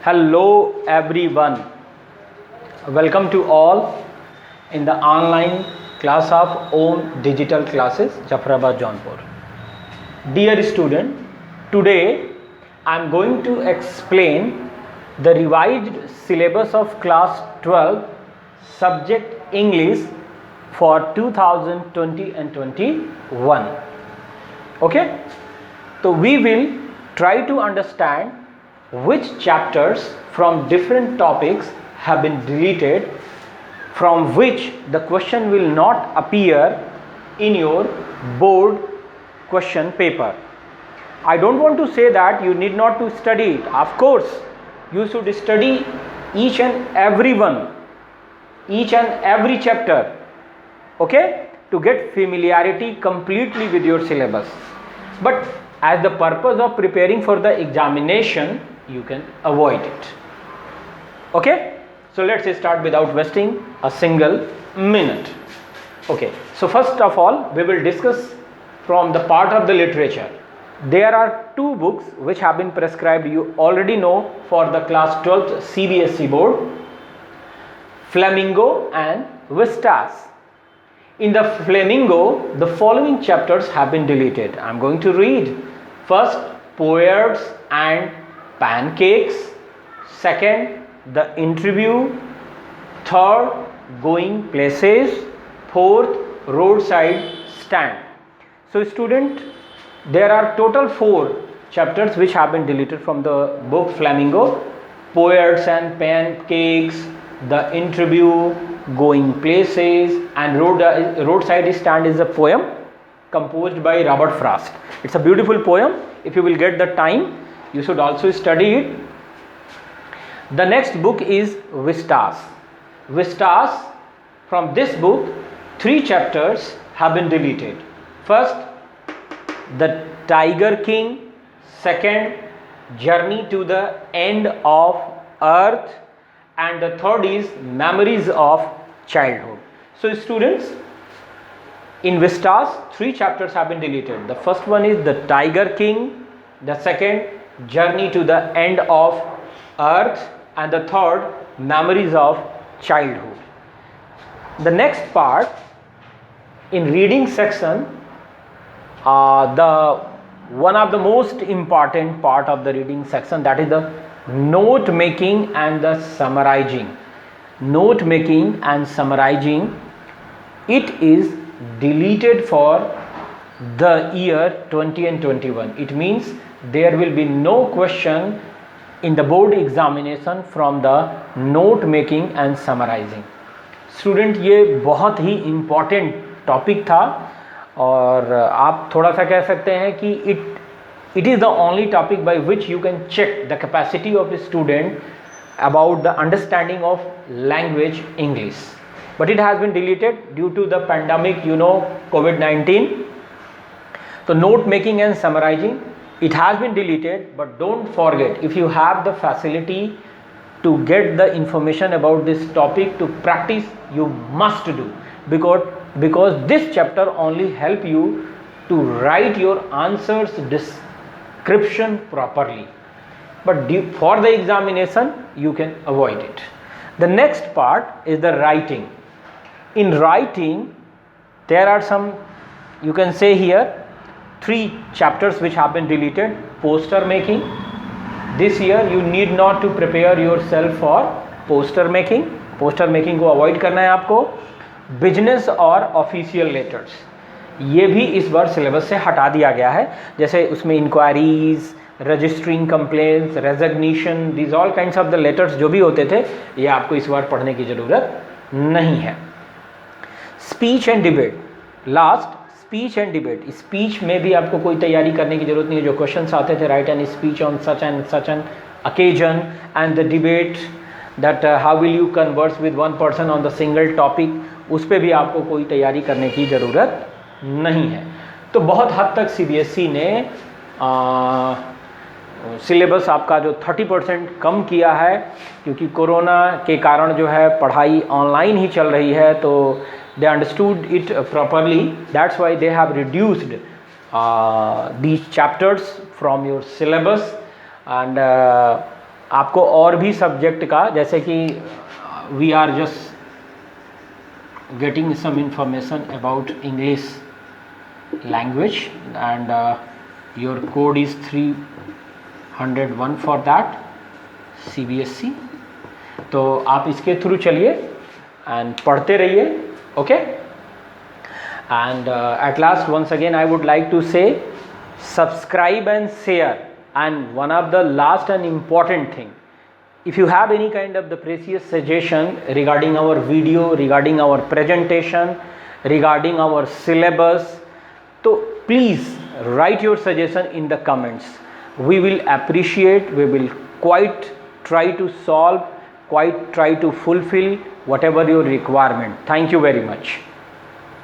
Hello everyone. Welcome to all in the online class of Om Digital Classes, Jafrabad, Jaunpur. Dear student, today I am going to explain the revised syllabus of class 12 subject English for 2020 and 21. Okay? So we will try to understand which chapters from different topics have been deleted, from which the question will not appear in your board question paper. I don't want to say that you need not to study it. Of course, you should study each and every one, each and every chapter, okay, to get familiarity completely with your syllabus. But as the purpose of preparing for the examination, you can avoid it. Okay, so let's start without wasting a single minute. Okay, so first of all we will discuss from the part of the literature. There are two books which have been prescribed, you already know, for the class 12th CBSE board: Flamingo and Vistas. In the Flamingo, the following chapters have been deleted. I am going to read. First, Poets and Pancakes. Second, The Interview. Third, Going Places. Fourth, Roadside Stand. So student, there are total 4 chapters which have been deleted from the book Flamingo: Poets and Pancakes, The Interview, Going Places, and Roadside Stand is a poem composed by Robert Frost. It's a beautiful poem. If you will get the time, you should also study it. The next book is Vistas. Vistas, from this book 3 chapters have been deleted. First, The Tiger King. Second, Journey to the End of Earth. And the third is Memories of Childhood. So students, in Vistas 3 chapters have been deleted. The first one is The Tiger King, the second, Journey to the End of Earth, and the third, Memories of Childhood. The next part, in reading section, the one of the most important part of the reading section, that is the note making and the summarizing. Note making and summarizing, it is deleted for the year 20 and 21. It means there will be no question in the board examination from the note making and summarizing. Student, ये बहुत ही important topic था और आप थोड़ा सा कह सकते हैं कि it is the only topic by which you can check the capacity of the student about the understanding of language English. But it has been deleted due to the pandemic, COVID-19. So note making and summarizing, it has been deleted, but don't forget, if you have the facility to get the information about this topic to practice, you must do, because this chapter only help you to write your answers description properly. But for the examination, you can avoid it. The next part is the writing. In writing, there are some, you can say here, 3 chapters which have been deleted. Poster making. This year you need not to prepare yourself for poster making. Poster making को avoid करना है आपको. Business और official letters, ये भी इस बार syllabus से हटा दिया गया है. जैसे उसमें enquiries, registering complaints, resignation, these all kinds of the letters जो भी होते थे, ये आपको इस बार पढ़ने की ज़रूरत नहीं है. Speech and debate, last speech and debate. Speech में भी आपको कोई तैयारी करने की ज़रूरत नहीं है. जो क्वेश्चंस आते थे, write an speech on such an occasion, and the debate that how will you converse with one person on the single topic, उस पर भी आपको कोई तैयारी करने की ज़रूरत नहीं है. तो बहुत हद तक CBSE ने सिलेबस आपका जो 30% कम किया है, क्योंकि कोरोना के कारण जो है पढ़ाई ऑनलाइन ही चल रही है. तो they understood it properly, that's why they have reduced these chapters from your syllabus. And आपको और भी सब्जेक्ट का, जैसे कि we are just getting some information about English language and your code is 301 for that CBSE. तो आप इसके through चलिए एंड पढ़ते रहिए. Okay, and at last once again I would like to say subscribe and share. And one of the last and important thing, if you have any kind of the precious suggestion regarding our video, regarding our presentation, regarding our syllabus, so please write your suggestion in the comments. We will appreciate, we will quite try to solve, quite try to fulfill whatever your requirement. Thank you very much.